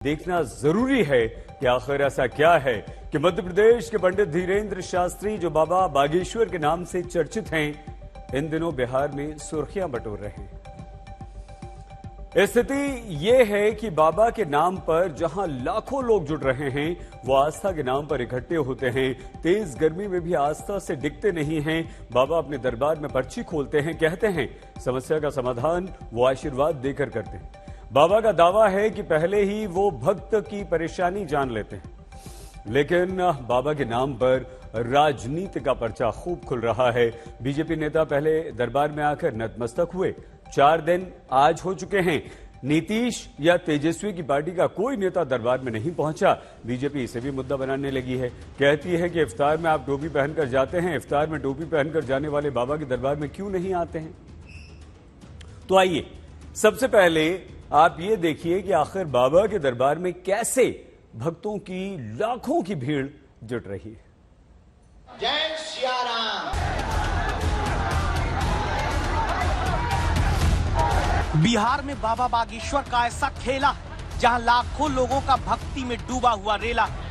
देखना जरूरी है कि आखिर ऐसा क्या है कि मध्य प्रदेश के पंडित धीरेन्द्र शास्त्री जो बाबा बागेश्वर के नाम से चर्चित हैं, इन दिनों बिहार में सुर्खियां बटोर रहे हैं। स्थिति यह है कि बाबा के नाम पर जहां लाखों लोग जुड़ रहे हैं, वो आस्था के नाम पर इकट्ठे होते हैं। तेज गर्मी में भी आस्था से डिगते नहीं हैं। बाबा अपने दरबार में पर्ची खोलते हैं, कहते हैं समस्या का समाधान वो आशीर्वाद देकर करते हैं। बाबा का दावा है कि पहले ही वो भक्त की परेशानी जान लेते हैं, लेकिन बाबा के नाम पर राजनीति का पर्चा खूब खुल रहा है। बीजेपी नेता पहले दरबार में आकर नतमस्तक हुए। 4 दिन आज हो चुके हैं। नीतीश या तेजस्वी की पार्टी का कोई नेता दरबार में नहीं पहुंचा। बीजेपी इसे भी मुद्दा बनाने लगी है। कहती है कि इफ्तार में आप टोपी पहनकर जाते हैं, इफ्तार में टोपी पहनकर जाने वाले बाबा के दरबार में क्यों नहीं आते हैं? तो आइए सबसे पहले आप ये देखिए कि आखिर बाबा के दरबार में कैसे भक्तों की लाखों की भीड़ जुट रही है। जय सिया राम। बिहार में बाबा बागेश्वर का ऐसा खेला है जहां लाखों लोगों का भक्ति में डूबा हुआ रेला है।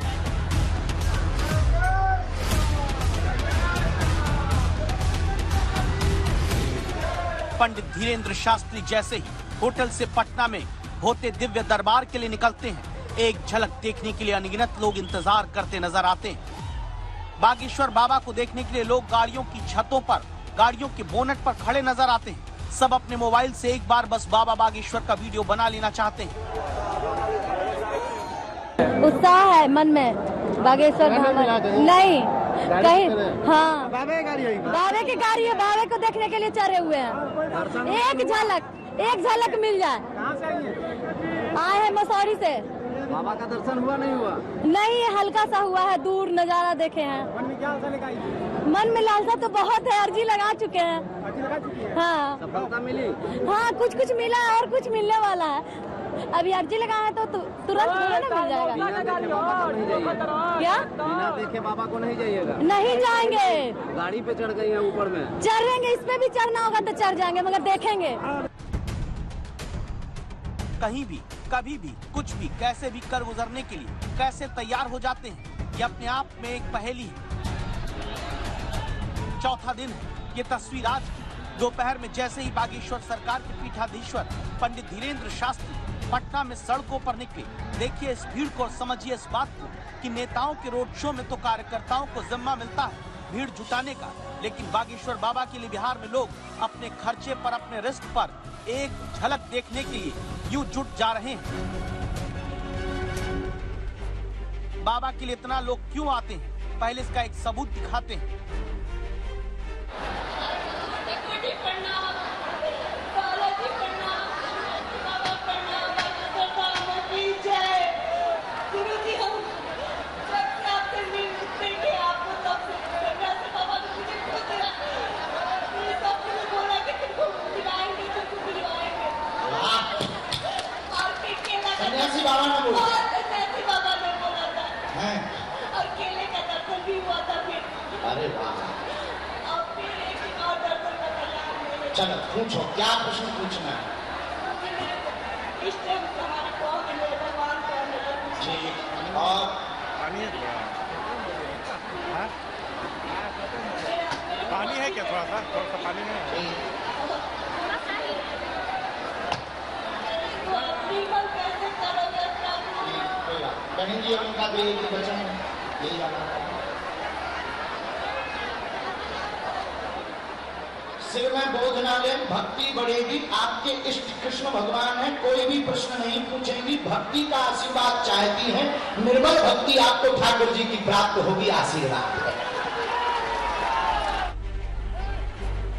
पंडित धीरेन्द्र शास्त्री जैसे ही होटल से पटना में होते दिव्य दरबार के लिए निकलते हैं, एक झलक देखने के लिए अनगिनत लोग इंतजार करते नजर आते हैं। बागेश्वर बाबा को देखने के लिए लोग गाड़ियों की छतों पर, गाड़ियों के बोनट पर खड़े नजर आते हैं। सब अपने मोबाइल से एक बार बस बाबा बागेश्वर का वीडियो बना लेना चाहते हैं। उत्साह है मन में बागेश्वर धाम नहीं कहीं। हाँ, बाबे की गाड़ी है, बाबे को देखने के लिए चढ़े हुए हैं। एक झलक मिल जाए। आए हैं मसौरी से। बाबा का दर्शन हुआ नहीं हुआ? नहीं, हल्का सा हुआ है, दूर नजारा देखे हैं। मन में क्या आशा? मन में लालसा तो बहुत है, अर्जी लगा चुके हैं। हाँ, सफलता मिली? हाँ, कुछ मिला है और कुछ मिलने वाला है। अभी अर्जी लगा है तो तुरंत ना मिल जाएगा। क्या बिना देखे बाबा को नहीं जाइएगा? नहीं जाएंगे। गाड़ी पे चढ़ गई है, ऊपर में चढ़ेंगे, इस पे भी चढ़ना होगा तो चढ़ जाएंगे, मगर देखेंगे। कहीं भी, कभी भी, कुछ भी, कैसे भी कर गुजरने के लिए कैसे तैयार हो जाते हैं, ये अपने आप में एक पहेली है। चौथा दिन है ये तस्वीर आज की। दोपहर में जैसे ही बागेश्वर सरकार के पीठाधीश्वर पंडित धीरेन्द्र शास्त्री पटना में सड़कों पर निकले, देखिए इस भीड़ को और समझिए इस बात को कि नेताओं के रोड शो में तो कार्यकर्ताओं को जिम्मा मिलता है भीड़ जुटाने का, लेकिन बागेश्वर बाबा के लिए बिहार में लोग अपने खर्चे पर, अपने रिस्क पर एक झलक देखने के लिए यूं जुट जा रहे हैं। बाबा के लिए इतना लोग क्यों आते हैं, पहले इसका एक सबूत दिखाते हैं। बाबा ने बोला है और केले का दर्शन भी हुआ था फिर। अरे वाह, और फिर एक और दर्शन का तैयार। चलो पूछो, क्या प्रश्न पूछना है? इस टाइम हमारे कौन है भगवान कौन है? ठीक, और पानी है क्या? थोड़ा सा पानी है। कहेंगे उनका भी एक वचन यही वाला सिर में बोझ ना ले, भक्ति बढ़ेगी। आपके इष्ट कृष्ण भगवान है, कोई भी प्रश्न नहीं पूछेंगी, भक्ति का आशीर्वाद चाहती है। निर्मल भक्ति आपको ठाकुर जी की प्राप्त होगी, आशीर्वाद है।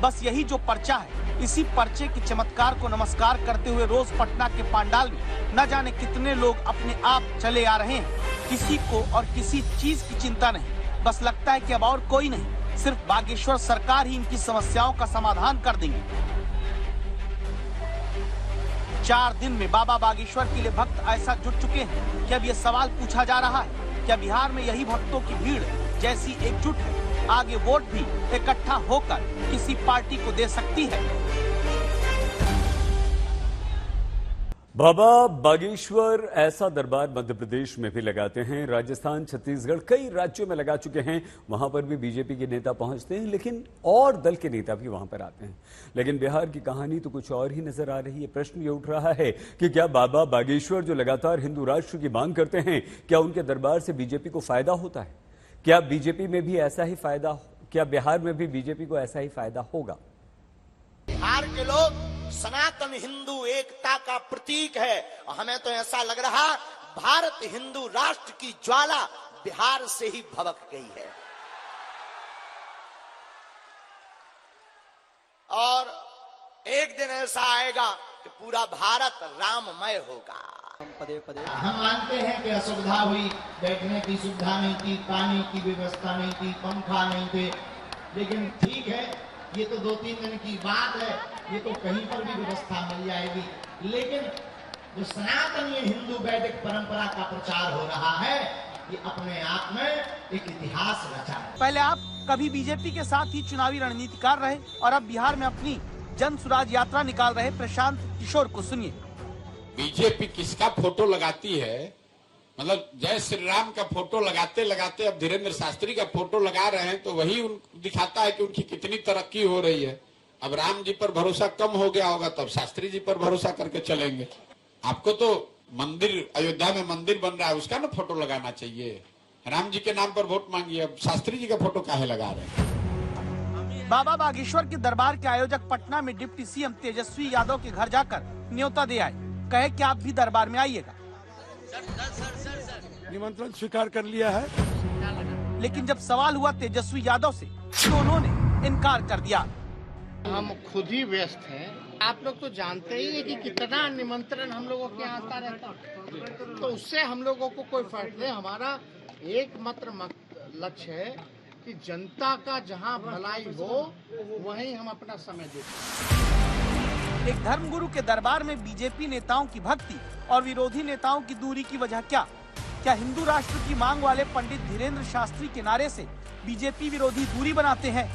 बस यही जो पर्चा है, इसी पर्चे के चमत्कार को नमस्कार करते हुए रोज पटना के पंडाल में न जाने कितने लोग अपने आप चले आ रहे हैं। किसी को और किसी चीज की चिंता नहीं, बस लगता है कि अब और कोई नहीं, सिर्फ बागेश्वर सरकार ही इनकी समस्याओं का समाधान कर देंगे। 4 दिन में बाबा बागेश्वर के लिए भक्त ऐसा जुट चुके हैं कि अब ये सवाल पूछा जा रहा है, क्या बिहार में यही भक्तों की भीड़ जैसी एकजुट है, आगे वोट भी इकट्ठा होकर किसी पार्टी को दे सकती है? बाबा बागेश्वर ऐसा दरबार मध्य प्रदेश में भी लगाते हैं, राजस्थान, छत्तीसगढ़, कई राज्यों में लगा चुके हैं। वहां पर भी बीजेपी के नेता पहुंचते हैं, लेकिन और दल के नेता भी वहां पर आते हैं। लेकिन बिहार की कहानी तो कुछ और ही नजर आ रही है। प्रश्न ये उठ रहा है कि क्या बाबा बागेश्वर जो लगातार हिंदू राष्ट्र की मांग करते हैं, क्या उनके दरबार से बीजेपी को फायदा होता है? क्या बीजेपी में भी ऐसा ही फायदा, क्या बिहार में भी बीजेपी को ऐसा ही फायदा होगा? बिहार के लोग सनातन हिंदू एकता का प्रतीक है और हमें तो ऐसा लग रहा भारत हिंदू राष्ट्र की ज्वाला बिहार से ही भभक गई है और एक दिन ऐसा आएगा कि पूरा भारत राममय होगा। हम मानते हैं कि असुविधा हुई, बैठने की सुविधा नहीं थी, पानी की व्यवस्था नहीं थी, पंखा नहीं थे, लेकिन ठीक है, ये तो 2-3 दिन की बात है, ये तो कहीं पर भी व्यवस्था मिल जाएगी। लेकिन जो सनातन ये हिंदू वैदिक परंपरा का प्रचार हो रहा है, ये अपने आप में एक इतिहास रचा है। पहले आप कभी बीजेपी के साथ ही चुनावी रणनीतिकार रहे और अब बिहार में अपनी जन सुराज यात्रा निकाल रहे प्रशांत किशोर को सुनिए। बीजेपी किसका फोटो लगाती है, मतलब जय श्री राम का फोटो लगाते लगाते अब धीरेन्द्र शास्त्री का फोटो लगा रहे हैं, तो वही दिखाता है कि उनकी कितनी तरक्की हो रही है। अब राम जी पर भरोसा कम हो गया होगा, तब शास्त्री जी पर भरोसा करके चलेंगे। आपको तो मंदिर, अयोध्या में मंदिर बन रहा है, उसका ना फोटो लगाना चाहिए। राम जी के नाम पर वोट मांगिए, अब शास्त्री जी का फोटो काहे लगा रहे हैं? बाबा बागेश्वर के दरबार के आयोजक पटना में डिप्टी सीएम तेजस्वी यादव के घर जाकर न्योता दे आए, कहे कि आप भी दरबार में आइएगा। निमंत्रण स्वीकार कर लिया है, लेकिन जब सवाल हुआ तेजस्वी यादव से तो उन्होंने इनकार कर दिया। हम खुद ही व्यस्त हैं, आप लोग तो जानते ही है कि कितना निमंत्रण हम लोगों के आता रहता, तो उससे हम लोगों को कोई फर्क नहीं। हमारा एकमात्र लक्ष्य है कि जनता का जहां भलाई हो वहीं हम अपना समय दें। एक धर्मगुरु के दरबार में बीजेपी नेताओं की भक्ति और विरोधी नेताओं की दूरी की वजह क्या? क्या हिंदू राष्ट्र की मांग वाले पंडित धीरेन्द्र शास्त्री के नारे से बीजेपी विरोधी दूरी बनाते हैं